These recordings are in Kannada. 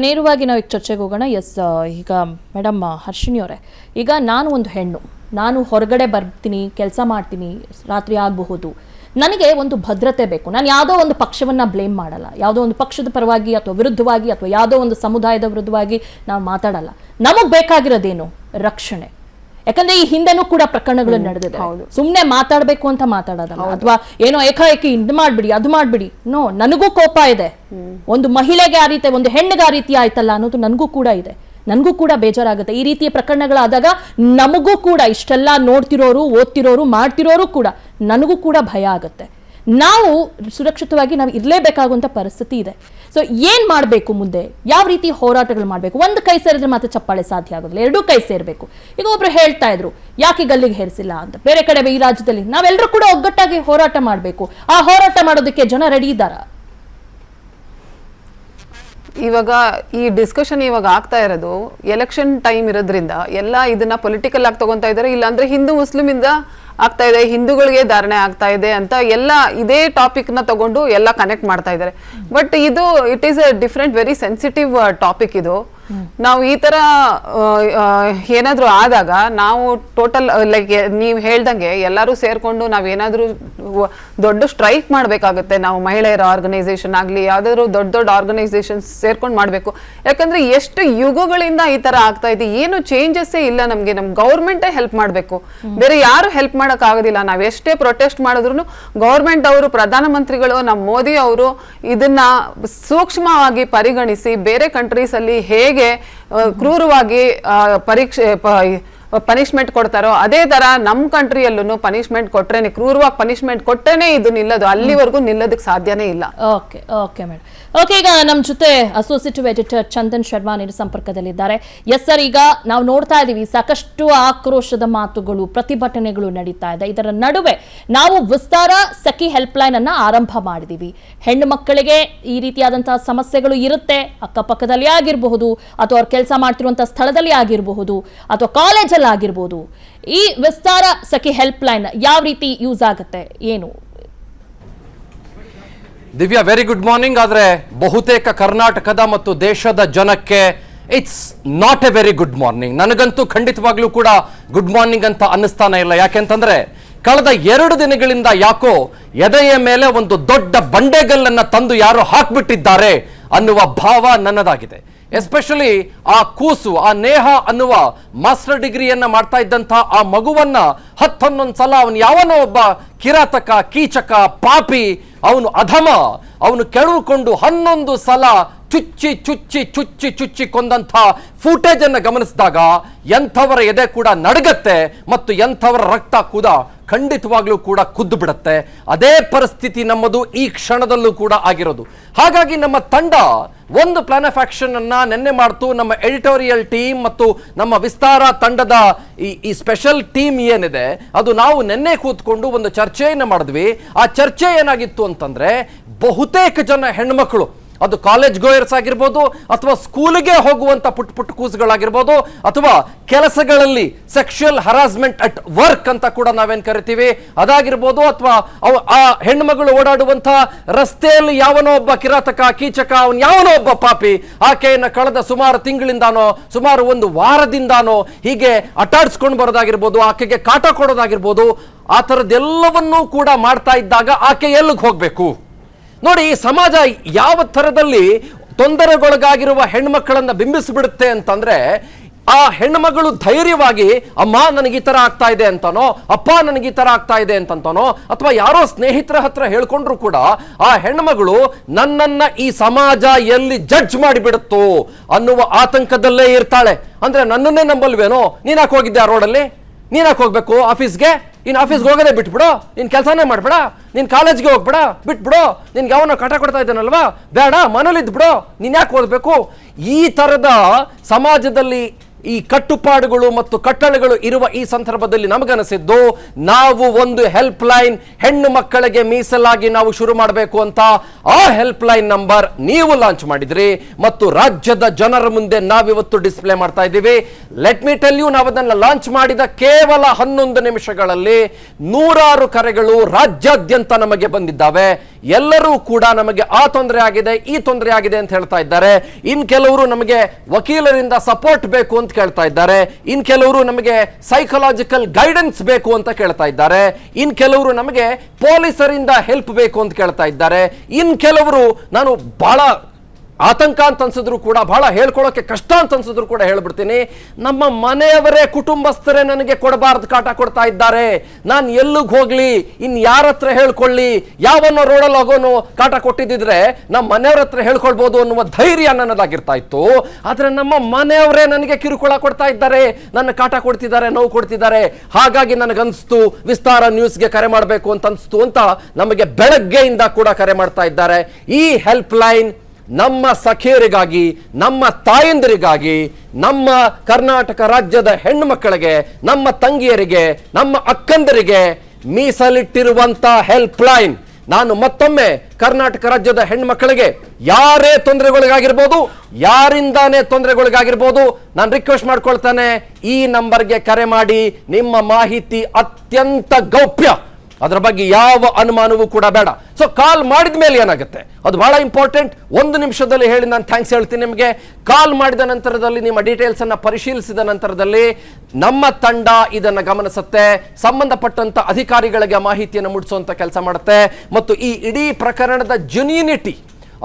ನೇರವಾಗಿ ನಾವು ಈಗ ಚರ್ಚೆಗೆ ಹೋಗೋಣ. ಈಗ ಮೇಡಮ್ ಹರ್ಷಿಣಿ ಅವರೇ, ಈಗ ನಾನು ಒಂದು ಹೆಣ್ಣು, ನಾನು ಹೊರಗಡೆ ಬರ್ತೀನಿ, ಕೆಲಸ ಮಾಡ್ತೀನಿ, ರಾತ್ರಿ ಆಗಬಹುದು, ನನಗೆ ಒಂದು ಭದ್ರತೆ ಬೇಕು. ನಾನು ಯಾವುದೋ ಒಂದು ಪಕ್ಷವನ್ನು ಬ್ಲೇಮ್ ಮಾಡಲ್ಲ, ಯಾವುದೋ ಒಂದು ಪಕ್ಷದ ಪರವಾಗಿ ಅಥವಾ ವಿರುದ್ಧವಾಗಿ ಅಥವಾ ಯಾವುದೋ ಒಂದು ಸಮುದಾಯದ ವಿರುದ್ಧವಾಗಿ ನಾವು ಮಾತಾಡಲ್ಲ. ನಮಗೆ ಬೇಕಾಗಿರೋದೇನು? ರಕ್ಷಣೆ. ಯಾಕಂದ್ರೆ ಈ ಹಿಂದೆನೂ ಕೂಡ ಪ್ರಕರಣಗಳು ನಡೆದಿದೆ. ಸುಮ್ನೆ ಮಾತಾಡ್ಬೇಕು ಅಂತ ಮಾತಾಡೋದಲ್ಲ, ಅಥವಾ ಏನೋ ಏಕಾಏಕಿ ಇದು ಮಾಡ್ಬಿಡಿ ಅದು ಮಾಡ್ಬಿಡಿ. ನೋ, ನನಗೂ ಕೋಪ ಇದೆ. ಒಂದು ಮಹಿಳೆಗೆ ಆ ರೀತಿ, ಒಂದು ಹೆಣ್ಣಿಗೆ ಆ ರೀತಿ ಆಯ್ತಲ್ಲ ಅನ್ನೋದು ನನಗೂ ಕೂಡ ಇದೆ. ನನಗೂ ಕೂಡ ಬೇಜಾರಾಗುತ್ತೆ. ಈ ರೀತಿಯ ಪ್ರಕರಣಗಳಾದಾಗ ನಮಗೂ ಕೂಡ, ಇಷ್ಟೆಲ್ಲ ನೋಡ್ತಿರೋರು, ಓದ್ತಿರೋರು, ಮಾಡ್ತಿರೋರು ಕೂಡ ನನಗೂ ಕೂಡ ಭಯ ಆಗುತ್ತೆ. ನಾವು ಸುರಕ್ಷಿತವಾಗಿ ನಾವು ಇರಲೇಬೇಕಾಗುವಂಥ ಪರಿಸ್ಥಿತಿ ಇದೆ. ಸೊ ಏನು ಮಾಡಬೇಕು ಮುಂದೆ? ಯಾವ ರೀತಿ ಹೋರಾಟಗಳು ಮಾಡಬೇಕು? ಒಂದು ಕೈ ಸೇರಿದ್ರೆ ಮಾತ್ರ ಚಪ್ಪಾಳೆ ಸಾಧ್ಯ ಆಗೋದಿಲ್ಲ, ಎರಡೂ ಕೈ ಸೇರಬೇಕು. ಈಗ ಒಬ್ರು ಹೇಳ್ತಾ ಇದ್ರು, ಯಾಕೆ ಗಲ್ಲಿಗೆ ಹೇರಿಸಿಲ್ಲ ಅಂತ. ಬೇರೆ ಕಡೆ ಈ ರಾಜ್ಯದಲ್ಲಿ ನಾವೆಲ್ಲರೂ ಕೂಡ ಒಗ್ಗಟ್ಟಾಗಿ ಹೋರಾಟ ಮಾಡಬೇಕು. ಆ ಹೋರಾಟ ಮಾಡೋದಕ್ಕೆ ಜನ ರೆಡಿ ಇದ್ದಾರಾ? ಇವಾಗ ಈ ಡಿಸ್ಕಷನ್ ಇವಾಗ ಆಗ್ತಾ ಇರೋದು ಎಲೆಕ್ಷನ್ ಟೈಮ್ ಇರೋದ್ರಿಂದ ಎಲ್ಲ ಇದನ್ನ ಪೊಲಿಟಿಕಲ್ ಆಗಿ ತಗೊಂತಾ ಇದ್ದಾರೆ. ಇಲ್ಲಾಂದ್ರೆ ಹಿಂದೂ ಮುಸ್ಲಿಂ ಇಂದ ಆಗ್ತಾ ಇದೆ, ಹಿಂದೂಗಳಿಗೆ ಧಾರಣೆ ಆಗ್ತಾ ಇದೆ ಅಂತ ಎಲ್ಲ ಇದೇ ಟಾಪಿಕ್ ನ ತಗೊಂಡು ಎಲ್ಲ ಕನೆಕ್ಟ್ ಮಾಡ್ತಾ ಇದ್ದಾರೆ. ಬಟ್ ಇದು it is A different, very sensitive topic ಇದು. ನಾವು ಈ ತರ ಏನಾದ್ರು ಆದಾಗ ನಾವು ಟೋಟಲ್ ಲೈಕ್ ನೀವು ಹೇಳ್ದಂಗೆ ಎಲ್ಲರೂ ಸೇರ್ಕೊಂಡು ನಾವೇನಾದ್ರೂ ದೊಡ್ಡ ಸ್ಟ್ರೈಕ್ ಮಾಡ್ಬೇಕಾಗುತ್ತೆ. ನಾವು ಮಹಿಳೆಯರ ಆರ್ಗನೈಸೇಷನ್ ಆಗ್ಲಿ, ಯಾವ್ದಾದ್ರು ದೊಡ್ಡ ದೊಡ್ಡ ಆರ್ಗನೈಸೇಷನ್ ಸೇರ್ಕೊಂಡು ಮಾಡ್ಬೇಕು. ಯಾಕಂದ್ರೆ ಎಷ್ಟು ಯುಗಗಳಿಂದ ಈ ತರ ಆಗ್ತಾ ಇದೆ, ಏನು ಚೇಂಜಸ್ಸೇ ಇಲ್ಲ. ನಮ್ಗೆ ನಮ್ ಗೌರ್ಮೆಂಟೇ ಹೆಲ್ಪ್ ಮಾಡ್ಬೇಕು, ಬೇರೆ ಯಾರು ಹೆಲ್ಪ್ ಮಾಡಕ್ ಆಗೋದಿಲ್ಲ. ನಾವ್ ಎಷ್ಟೇ ಪ್ರೊಟೆಸ್ಟ್ ಮಾಡಿದ್ರು ಗೌರ್ಮೆಂಟ್ ಅವರು, ಪ್ರಧಾನಮಂತ್ರಿಗಳು, ನಮ್ಮ ಮೋದಿ ಅವರು ಇದನ್ನ ಸೂಕ್ಷ್ಮವಾಗಿ ಪರಿಗಣಿಸಿ ಬೇರೆ ಕಂಟ್ರೀಸ್ ಅಲ್ಲಿ ಹೇಗೆ ಕ್ರೂರವಾಗಿ ಪನಿಷ್ಮೆಂಟ್ ಕೊಡ್ತಾರೋ ಅದೇ ತರ ನಮ್ಮ ಕಂಟ್ರಿಯಲ್ಲೂ ಪನಿಷ್ಮೆಂಟ್ ಕೊಟ್ರೇನೆ, ಕ್ರೂರವಾಗಿ ಪನಿಷ್ಮೆಂಟ್ ಕೊಟ್ಟೇನೆ ಇದು ನಿಲ್ಲೋದು. ಅಲ್ಲಿವರೆಗೂ ನಿಲ್ಲೋದಕ್ಕೆ ಸಾಧ್ಯನೇ ಇಲ್ಲ. Okay okay madam. ಓಕೆ, ಈಗ ನಮ್ಮ ಜೊತೆ ಅಸೋಸಿಯೇಟಿವ್ ಎಡಿಟರ್ ಚಂದನ್ ಶರ್ಮಾ ನೇರ ಸಂಪರ್ಕದಲ್ಲಿದ್ದಾರೆ. ಎಸ್ ಸರ್, ಈಗ ನಾವು ನೋಡ್ತಾ ಇದ್ದೀವಿ ಸಾಕಷ್ಟು ಆಕ್ರೋಶದ ಮಾತುಗಳು, ಪ್ರತಿಭಟನೆಗಳು ನಡೀತಾ ಇದೆ. ಇದರ ನಡುವೆ ನಾವು ವಿಸ್ತಾರ ಸಖಿ ಹೆಲ್ಪ್ ಲೈನ್ ಅನ್ನ ಆರಂಭ ಮಾಡಿದೀವಿ. ಹೆಣ್ಣು ಮಕ್ಕಳಿಗೆ ಈ ರೀತಿಯಾದಂತಹ ಸಮಸ್ಯೆಗಳು ಇರುತ್ತೆ, ಅಕ್ಕಪಕ್ಕದಲ್ಲಿ ಆಗಿರಬಹುದು, ಅಥವಾ ಅವ್ರು ಕೆಲಸ ಮಾಡ್ತಿರುವಂತಹ ಸ್ಥಳದಲ್ಲಿ ಆಗಿರಬಹುದು, ಅಥವಾ ಕಾಲೇಜಲ್ಲಿ ಆಗಿರ್ಬೋದು. ಈ ವಿಸ್ತಾರ ಸಖಿ ಹೆಲ್ಪ್ ಲೈನ್ ಯಾವ ರೀತಿ ಯೂಸ್ ಆಗುತ್ತೆ, ಏನು? Divya, very good morning. ಆದ್ರೆ ಬಹುತೇಕ ಕರ್ನಾಟಕದ ಮತ್ತು ದೇಶದ ಜನಕ್ಕೆ it's not A very good morning. ನನಗಂತೂ ಖಂಡಿತವಾಗ್ಲೂ ಕೂಡ ಗುಡ್ ಮಾರ್ನಿಂಗ್ ಅಂತ ಅನ್ನಿಸ್ತಾನೆ ಇಲ್ಲ. ಯಾಕೆಂತಂದ್ರೆ ಕಳೆದ 2 ದಿನಗಳಿಂದ ಯಾಕೋ ಎದೆಯ ಮೇಲೆ ಒಂದು ದೊಡ್ಡ ಬಂಡೆಗಲ್ಲನ್ನ ತಂದು ಯಾರು ಹಾಕ್ಬಿಟ್ಟಿದ್ದಾರೆ ಅನ್ನುವ ಭಾವ ನನ್ನದಾಗಿದೆ. ಎಸ್ಪೆಷಲಿ ಆ ಕೂಸು, ಆ ನೇಹ ಅನ್ನುವ ಮಾಸ್ಟರ್ ಡಿಗ್ರಿಯನ್ನ ಮಾಡ್ತಾ ಇದ್ದಂಥ ಆ ಮಗುವನ್ನ 11 ಸಲ ಅವನು ಯಾವನೋ ಒಬ್ಬ ಕಿರಾತಕ, ಕೀಚಕ, ಪಾಪಿ, ಅವನು ಅಧಮ, ಅವನು ಕೆಳಕೊಂಡು 11 ಸಲ ಚುಚ್ಚಿ ಚುಚ್ಚಿ ಚುಚ್ಚಿ ಚುಚ್ಚಿ ಕೊಂದಂಥ ಫೂಟೇಜ್ ಅನ್ನು ಗಮನಿಸಿದಾಗ ಎಂಥವರ ಎದೆ ಕೂಡ ನಡಗತ್ತೆ ಮತ್ತು ಎಂಥವರ ರಕ್ತ ಕೂಡ ಖಂಡಿತವಾಗ್ಲೂ ಕೂಡ ಕುದ್ದು ಬಿಡುತ್ತೆ. ಅದೇ ಪರಿಸ್ಥಿತಿ ನಮ್ಮದು ಈ ಕ್ಷಣದಲ್ಲೂ ಕೂಡ ಆಗಿರೋದು. ಹಾಗಾಗಿ ನಮ್ಮ ತಂಡ ಒಂದು ಪ್ಲಾನ್ ಆಫ್ ಆಕ್ಷನ್ ಅನ್ನ ನಿನ್ನೆ ಮಾಡ್ತು. ನಮ್ಮ ಎಡಿಟೋರಿಯಲ್ ಟೀಮ್ ಮತ್ತು ನಮ್ಮ ವಿಸ್ತಾರ ತಂಡದ ಈ ಸ್ಪೆಷಲ್ ಟೀಮ್ ಏನಿದೆ ಅದು ನಾವು ನಿನ್ನೆ ಕೂತ್ಕೊಂಡು ಒಂದು ಚರ್ಚೆಯನ್ನು ಮಾಡಿದ್ವಿ. ಆ ಚರ್ಚೆ ಏನಾಗಿತ್ತು ಅಂತಂದ್ರೆ, ಬಹುತೇಕ ಜನ ಹೆಣ್ಮಕ್ಳು, ಅದು ಕಾಲೇಜ್ ಗೋಯರ್ಸ್ ಆಗಿರ್ಬೋದು, ಅಥವಾ ಸ್ಕೂಲಿಗೆ ಹೋಗುವಂತ ಪುಟ್ಟ ಪುಟ್ಟ ಕೂಸುಗಳಾಗಿರ್ಬೋದು, ಅಥವಾ ಕೆಲಸಗಳಲ್ಲಿ ಸೆಕ್ಷುಯಲ್ ಹರಾಸ್ಮೆಂಟ್ ಅಟ್ ವರ್ಕ್ ಅಂತ ಕೂಡ ನಾವೇನ್ ಕರಿತೀವಿ ಅದಾಗಿರ್ಬೋದು, ಅಥವಾ ಆ ಹೆಣ್ಮಗಳು ಓಡಾಡುವಂತ ರಸ್ತೆಯಲ್ಲಿ ಯಾವನೋ ಒಬ್ಬ ಕಿರಾತಕ, ಕೀಚಕ, ಅವನ್ ಯಾವನೋ ಒಬ್ಬ ಪಾಪಿ ಆಕೆಯನ್ನ ಕಳೆದ ಸುಮಾರು ತಿಂಗಳಿಂದಾನೋ ಸುಮಾರು ಒಂದು ವಾರದಿಂದಾನೋ ಹೀಗೆ ಅಟ್ಟಾಡ್ಸ್ಕೊಂಡು ಬರೋದಾಗಿರ್ಬೋದು, ಆಕೆಗೆ ಕಾಟ ಕೊಡೋದಾಗಿರ್ಬೋದು, ಆ ಥರದ್ದೆಲ್ಲವನ್ನೂ ಕೂಡ ಮಾಡ್ತಾ ಇದ್ದಾಗ ಆಕೆ ಎಲ್ಲಿಗೆ ಹೋಗ್ಬೇಕು? ನೋಡಿ, ಈ ಸಮಾಜ ಯಾವ ಥರದಲ್ಲಿ ತೊಂದರೆಗೊಳಗಾಗಿರುವ ಹೆಣ್ಮಕ್ಕಳನ್ನ ಬಿಂಬಿಸಿಬಿಡುತ್ತೆ ಅಂತಂದ್ರೆ, ಆ ಹೆಣ್ಮಗಳು ಧೈರ್ಯವಾಗಿ ಅಮ್ಮ ನನಗೆ ಈ ತರ ಆಗ್ತಾ ಇದೆ ಅಂತಾನೋ, ಅಪ್ಪ ನನಗೆ ಈ ತರ ಆಗ್ತಾ ಇದೆ ಅಂತಂತಾನೋ, ಅಥವಾ ಯಾರೋ ಸ್ನೇಹಿತರ ಹತ್ರ ಹೇಳ್ಕೊಂಡ್ರು ಕೂಡ ಆ ಹೆಣ್ಮಗಳು ನನ್ನನ್ನ ಈ ಸಮಾಜ ಎಲ್ಲಿ ಜಡ್ಜ್ ಮಾಡಿಬಿಡುತ್ತೋ ಅನ್ನುವ ಆತಂಕದಲ್ಲೇ ಇರ್ತಾಳೆ. ಅಂದ್ರೆ ನನ್ನನ್ನೇ ನಂಬಲ್ವೇನೋ, ನೀನಾಕ್ ಹೋಗಿದ್ದೆ ಆ ರೋಡಲ್ಲಿ, ನೀನಾಕ್ ಹೋಗ್ಬೇಕು ಆಫೀಸ್ಗೆ, ಇನ್ ಆಫೀಸ್ಗೆ ಹೋಗೋದೇ ಬಿಟ್ಬಿಡು, ನಿನ್ ಕೆಲಸನೇ ಮಾಡ್ಬೇಡ, ನಿನ್ ಕಾಲೇಜ್ಗೆ ಹೋಗ್ಬೇಡ, ಬಿಟ್ಬಿಡು, ನಿನ್ಗೆ ಯಾವನೋ ಕಾಟ ಕೊಡ್ತಾ ಇದ್ದಾನಲ್ವಾ, ಬೇಡ ಮನೇಲಿ ಇದ್ಬಿಡು, ನೀನ್ ಯಾಕೆ ಓದ್ಬೇಕು? ಈ ತರದ ಸಮಾಜದಲ್ಲಿ ಈ ಕಟ್ಟುಪಾಡುಗಳು ಮತ್ತು ಕಟ್ಟಳೆಗಳು ಇರುವ ಈ ಸಂದರ್ಭದಲ್ಲಿ ನಮಗನಿಸಿದ್ದು ನಾವು ಒಂದು ಹೆಲ್ಪ್ ಲೈನ್ ಹೆಣ್ಣು ಮಕ್ಕಳಿಗೆ ಮೀಸಲಾಗಿ ನಾವು ಶುರು ಮಾಡಬೇಕು ಅಂತ ಆ ಹೆಲ್ಪ್ ಲೈನ್ ನಂಬರ್ ನೀವು ಲಾಂಚ್ ಮಾಡಿದ್ರಿ ಮತ್ತು ರಾಜ್ಯದ ಜನರ ಮುಂದೆ ನಾವಿವತ್ತು ಡಿಸ್ಪ್ಲೇ ಮಾಡ್ತಾ ಇದ್ದೀವಿ. ಲೆಟ್ ಮಿ ಟೆಲ್ ಯು, ನಾವು ಅದನ್ನು ಲಾಂಚ್ ಮಾಡಿದ ಕೇವಲ 11 ನಿಮಿಷಗಳಲ್ಲಿ 100 ಕರೆಗಳು ರಾಜ್ಯಾದ್ಯಂತ ನಮಗೆ ಬಂದಿದ್ದಾವೆ. ಎಲ್ಲರೂ ಕೂಡ ನಮಗೆ ಆ ತೊಂದರೆ ಆಗಿದೆ, ಈ ತೊಂದರೆ ಆಗಿದೆ ಅಂತ ಹೇಳ್ತಾ ಇದ್ದಾರೆ. ಇನ್ ಕೆಲವರು ನಮಗೆ ವಕೀಲರಿಂದ ಸಪೋರ್ಟ್ ಬೇಕು ಅಂತ ಕೇಳ್ತಾ ಇದ್ದಾರೆ. ಇನ್ ಕೆಲವರು ನಮಗೆ ಸೈಕಲಾಜಿಕಲ್ ಗೈಡೆನ್ಸ್ ಬೇಕು ಅಂತ ಕೇಳ್ತಾ ಇದ್ದಾರೆ. ಇನ್ ಕೆಲವರು ನಮಗೆ ಪೊಲೀಸರಿಂದ ಹೆಲ್ಪ್ ಬೇಕು ಅಂತ ಕೇಳ್ತಾ ಇದ್ದಾರೆ. ಇನ್ ಕೆಲವರು ನಾನು ಬಹಳ ಆತಂಕ ಅಂತ ಅನ್ಸಿದ್ರು ಕೂಡ, ಬಹಳ ಹೇಳ್ಕೊಳ್ಳೋಕೆ ಕಷ್ಟ ಅಂತ ಅನ್ಸಿದ್ರು ಕೂಡ ಹೇಳ್ಬಿಡ್ತೀನಿ, ನಮ್ಮ ಮನೆಯವರೇ ಕುಟುಂಬಸ್ಥರೇ ನನಗೆ ಕೊಡಬಾರ್ದು ಕಾಟ ಕೊಡ್ತಾ ಇದ್ದಾರೆ, ನಾನು ಎಲ್ಲಿಗೆ ಹೋಗ್ಲಿ, ಇನ್ ಯಾರ ಹತ್ರ ಹೇಳ್ಕೊಳ್ಳಿ, ಯಾವನ್ನೋ ರೋಡಲ್ಲಿ ಹೋಗೋನು ಕಾಟ ಕೊಟ್ಟಿದ್ದಿದ್ರೆ ನಮ್ಮ ಮನೆಯವ್ರ ಹತ್ರ ಹೇಳ್ಕೊಳ್ಬಹುದು ಅನ್ನುವ ಧೈರ್ಯ ನನ್ನದಾಗಿರ್ತಾ ಇತ್ತು. ಆದ್ರೆ ನಮ್ಮ ಮನೆಯವರೇ ನನಗೆ ಕಿರುಕುಳ ಕೊಡ್ತಾ ಇದ್ದಾರೆ, ನನ್ನ ಕಾಟ ಕೊಡ್ತಿದ್ದಾರೆ, ನೋವು ಕೊಡ್ತಿದ್ದಾರೆ. ಹಾಗಾಗಿ ನನಗನ್ಸ್ತು ವಿಸ್ತಾರ ನ್ಯೂಸ್ಗೆ ಕರೆ ಮಾಡಬೇಕು ಅಂತ ಅನ್ಸ್ತು ಅಂತ ನಮಗೆ ಬೆಳಗ್ಗೆಯಿಂದ ಕೂಡ ಕರೆ ಮಾಡ್ತಾ ಇದ್ದಾರೆ. ಈ ಹೆಲ್ಪ್ ಲೈನ್ ನಮ್ಮ ಸಖಿಯರಿಗಾಗಿ, ನಮ್ಮ ತಾಯಂದಿರಿಗಾಗಿ, ನಮ್ಮ ಕರ್ನಾಟಕ ರಾಜ್ಯದ ಹೆಣ್ಣು ಮಕ್ಕಳಿಗೆ, ನಮ್ಮ ತಂಗಿಯರಿಗೆ, ನಮ್ಮ ಅಕ್ಕಂದರಿಗೆ ಮೀಸಲಿಟ್ಟಿರುವಂತ ಹೆಲ್ಪ್ ಲೈನ್. ನಾನು ಮತ್ತೊಮ್ಮೆ ಕರ್ನಾಟಕ ರಾಜ್ಯದ ಹೆಣ್ಮಕ್ಕಳಿಗೆ ಯಾರೇ ತೊಂದರೆಗಳಿಗಾಗಿರ್ಬೋದು, ಯಾರಿಂದಾನೇ ತೊಂದರೆಗಳಿಗಾಗಿರ್ಬೋದು, ನಾನು ರಿಕ್ವೆಸ್ಟ್ ಮಾಡ್ಕೊಳ್ತಾನೆ, ಈ ನಂಬರ್ಗೆ ಕರೆ ಮಾಡಿ. ನಿಮ್ಮ ಮಾಹಿತಿ ಅತ್ಯಂತ ಗೌಪ್ಯ, ಅದರ ಬಗ್ಗೆ ಯಾವ ಅನುಮಾನವೂ ಕೂಡ ಬೇಡ. ಸೊ ಕಾಲ್ ಮಾಡಿದ ಮೇಲೆ ಏನಾಗುತ್ತೆ ಅದು ಬಹಳ ಇಂಪಾರ್ಟೆಂಟ್. 1 ನಿಮಿಷದಲ್ಲಿ ಹೇಳಿ ನಾನು ಥ್ಯಾಂಕ್ಸ್ ಹೇಳ್ತೀನಿ ನಿಮಗೆ. ಕಾಲ್ ಮಾಡಿದ ನಂತರದಲ್ಲಿ ನಿಮ್ಮ ಡೀಟೇಲ್ಸ್ ಅನ್ನ ಪರಿಶೀಲಿಸಿದ ನಂತರದಲ್ಲಿ ನಮ್ಮ ತಂಡ ಇದನ್ನ ಗಮನಿಸುತ್ತೆ, ಸಂಬಂಧಪಟ್ಟಂತ ಅಧಿಕಾರಿಗಳಿಗೆ ಮಾಹಿತಿಯನ್ನು ಮುಟ್ಟಿಸುವಂತ ಕೆಲಸ ಮಾಡುತ್ತೆ. ಮತ್ತು ಈ ಇಡೀ ಪ್ರಕರಣದ ಜೆನ್ಯೂನಿಟಿ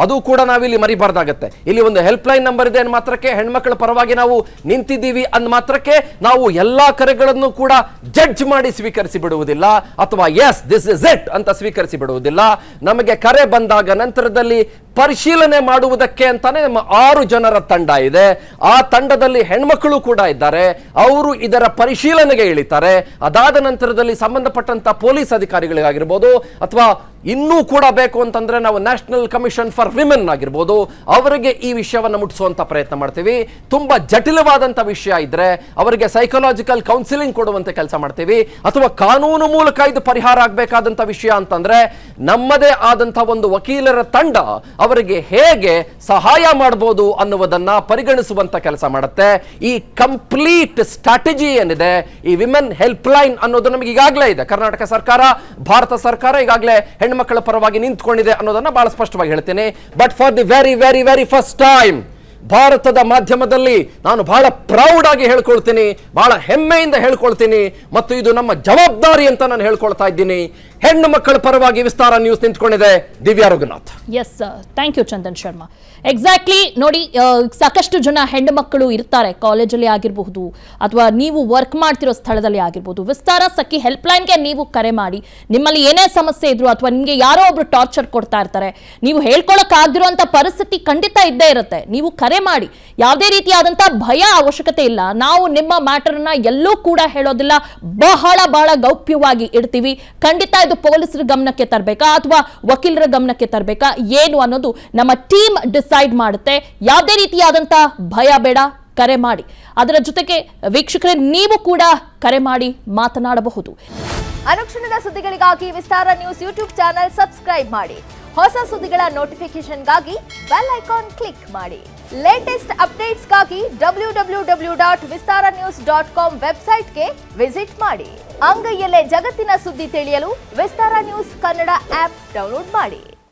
ಅದು ಕೂಡ ನಾವಿಲ್ಲಿ ಮರಿಬಾರ್ದಾಗತ್ತೆ. ಇಲ್ಲಿ ಒಂದು ಹೆಲ್ಪ್ ಲೈನ್ ನಂಬರ್ ಇದೆ ಅಂದ ಮಾತ್ರಕ್ಕೆ, ಹೆಣ್ಮಕ್ಳ ಪರವಾಗಿ ನಾವು ನಿಂತಿದ್ದೀವಿ ಅಂದ ಮಾತ್ರಕ್ಕೆ ನಾವು ಎಲ್ಲಾ ಕರೆಗಳನ್ನು ಕೂಡ ಜಡ್ಜ್ ಮಾಡಿ ಸ್ವೀಕರಿಸಿ ಬಿಡುವುದಿಲ್ಲ, ಅಥವಾ ಎಸ್ ದಿಸ್ ಇಸ್ ಇಟ್ ಅಂತ ಸ್ವೀಕರಿಸಿ ಬಿಡುವುದಿಲ್ಲ. ನಮಗೆ ಕರೆ ಬಂದಾಗ ನಂತರದಲ್ಲಿ ಪರಿಶೀಲನೆ ಮಾಡುವುದಕ್ಕೆ ಅಂತಾನೆ ನಮ್ಮ 6 ಜನರ ತಂಡ ಇದೆ. ಆ ತಂಡದಲ್ಲಿ ಹೆಣ್ಮಕ್ಳು ಕೂಡ ಇದ್ದಾರೆ. ಅವರು ಇದರ ಪರಿಶೀಲನೆಗೆ ಇಳಿತಾರೆ. ಅದಾದ ನಂತರದಲ್ಲಿ ಸಂಬಂಧಪಟ್ಟಂತ ಪೊಲೀಸ್ ಅಧಿಕಾರಿಗಳಿಗಾಗಿರ್ಬೋದು, ಅಥವಾ ಇನ್ನೂ ಕೂಡ ಬೇಕು ಅಂತಂದ್ರೆ ನಾವು ನ್ಯಾಷನಲ್ ಕಮಿಷನ್ ಫಾರ್ ವಿಮೆನ್ ಆಗಿರ್ಬೋದು, ಅವರಿಗೆ ಈ ವಿಷಯವನ್ನು ಮುಟ್ಟಿಸುವಂತ ಪ್ರಯತ್ನ ಮಾಡ್ತೀವಿ. ತುಂಬಾ ಜಟಿಲವಾದಂತ ವಿಷಯ ಇದ್ರೆ ಅವರಿಗೆ ಸೈಕಲಾಜಿಕಲ್ ಕೌನ್ಸಿಲಿಂಗ್ ಕೊಡುವಂತೆ ಕೆಲಸ ಮಾಡ್ತೀವಿ. ಅಥವಾ ಕಾನೂನು ಮೂಲಕ ಇದು ಪರಿಹಾರ ಆಗಬೇಕಾದಂತ ವಿಷಯ ಅಂತಂದ್ರೆ ನಮ್ಮದೇ ಆದಂತ ಒಂದು ವಕೀಲರ ತಂಡ ಅವರಿಗೆ ಹೇಗೆ ಸಹಾಯ ಮಾಡಬಹುದು ಅನ್ನುವುದನ್ನ ಪರಿಗಣಿಸುವಂತ ಕೆಲಸ ಮಾಡುತ್ತೆ. ಈ ಕಂಪ್ಲೀಟ್ ಸ್ಟ್ರಾಟಜಿ ಏನಿದೆ, ಈ ವಿಮೆನ್ ಹೆಲ್ಪ್ ಲೈನ್ ಅನ್ನೋದು ನಮಗೆ ಈಗಾಗಲೇ ಇದೆ. ಕರ್ನಾಟಕ ಸರ್ಕಾರ, ಭಾರತ ಸರ್ಕಾರ ಈಗಾಗಲೇ ಹೆಣ್ಮಕ್ಕಳ ಪರವಾಗಿ ನಿಂತ್ಕೊಂಡಿದೆ ಅನ್ನೋದನ್ನ ಬಹಳ ಸ್ಪಷ್ಟವಾಗಿ ಹೇಳ್ತೀನಿ. But for the very very very first time ಭಾರತದ ಮಾಧ್ಯಮದಲ್ಲಿ ನಾನು ಬಹಳ ಪ್ರೌಡ್ ಆಗಿ ಹೇಳ್ಕೊಳ್ತೀನಿ, ಬಹಳ ಹೆಮ್ಮೆಯಿಂದ ಹೇಳ್ಕೊಳ್ತೀನಿ, ಮತ್ತು ಇದು ನಮ್ಮ ಜವಾಬ್ದಾರಿ ಅಂತ ನಾನು ಹೇಳ್ಕೊಳ್ತಾ ಇದ್ದೀನಿ. ಹೆಣ್ಣು ಮಕ್ಕಳ ಪರವಾಗಿ ವಿಸ್ತಾರ ನ್ಯೂಸ್ ನಿಂತ್ಕೊಂಡಿದೆ. Divya Raghunath. Yes, thank you Chandan Sharma. Exactly ನೋಡಿ, ಸಾಕಷ್ಟು ಜನ ಹೆಣ್ಣು ಮಕ್ಕಳು ಇರ್ತಾರೆ, ಕಾಲೇಜಲ್ಲಿ ಆಗಿರಬಹುದು ಅಥವಾ ನೀವು ವರ್ಕ್ ಮಾಡ್ತಿರೋ ಸ್ಥಳದಲ್ಲಿ ಆಗಿರ್ಬೋದು. ವಿಸ್ತಾರ ಸಖಿ ಹೆಲ್ಪ್ ಲೈನ್ಗೆ ನೀವು ಕರೆ ಮಾಡಿ. ನಿಮ್ಮಲ್ಲಿ ಏನೇ ಸಮಸ್ಯೆ ಇದ್ರು ಅಥವಾ ನಿಮಗೆ ಯಾರೋ ಒಬ್ರು ಟಾರ್ಚರ್ ಕೊಡ್ತಾ ಇರ್ತಾರೆ, ನೀವು ಹೇಳ್ಕೊಳಕ್ ಆಗಿರುವಂತ ಪರಿಸ್ಥಿತಿ ಖಂಡಿತ ಇದ್ದೇ ಇರುತ್ತೆ. ನೀವು ಕರೆ ಮಾಡಿ, ಯಾವುದೇ ರೀತಿಯಾದಂತಹ ಭಯ ಅವಶ್ಯಕತೆ ಇಲ್ಲ. ನಾವು ನಿಮ್ಮ ಮ್ಯಾಟರ್ನ ಎಲ್ಲೂ ಕೂಡ ಹೇಳೋದಿಲ್ಲ, ಬಹಳ ಬಹಳ ಗೌಪ್ಯವಾಗಿ ಇಡ್ತೀವಿ. ಖಂಡಿತ ಇದು ಪೊಲೀಸರ ಗಮನಕ್ಕೆ ತರಬೇಕಾ ಅಥವಾ ವಕೀಲರ ಗಮನಕ್ಕೆ ತರಬೇಕಾ ಏನು ಅನ್ನೋದು ನಮ್ಮ ಟೀಮ್ ಡಿಸೈಡ್ ಮಾಡುತ್ತೆ. ಯಾವುದೇ ರೀತಿಯಾದಂತಹ ಭಯ ಬೇಡ, ಕರೆ ಮಾಡಿ. ಅದರ ಜೊತೆಗೆ ವೀಕ್ಷಕರೇ, ನೀವು ಕೂಡ ಕರೆ ಮಾಡಿ ಮಾತನಾಡಬಹುದು. ಅನುಕ್ಷಣದ ಸುದ್ದಿಗಳಿಗಾಗಿ ವಿಸ್ತಾರ ನ್ಯೂಸ್ ಯೂಟ್ಯೂಬ್ ಚಾನೆಲ್ ಸಬ್ಸ್ಕ್ರೈಬ್ ಮಾಡಿ. ಹೊಸ ಸುದ್ದಿಗಳ ನೋಟಿಫಿಕೇಶನ್ಗಾಗಿ ಬೆಲ್ ಐಕಾನ್ ಕ್ಲಿಕ್ ಮಾಡಿ. ಲೇಟೆಸ್ಟ್ ಅಪ್ಡೇಟ್ಸ್ಗಾಗಿ www.vistaranews.com ವೆಬ್ಸೈಟ್ಗೆ ವಿಸಿಟ್ ಮಾಡಿ. ಅಂಗೈಯಲ್ಲೇ ಜಗತ್ತಿನ ಸುದ್ದಿ ತಿಳಿಯಲು ವಿಸ್ತಾರ ನ್ಯೂಸ್ ಕನ್ನಡ ಆಪ್ ಡೌನ್ಲೋಡ್ ಮಾಡಿ.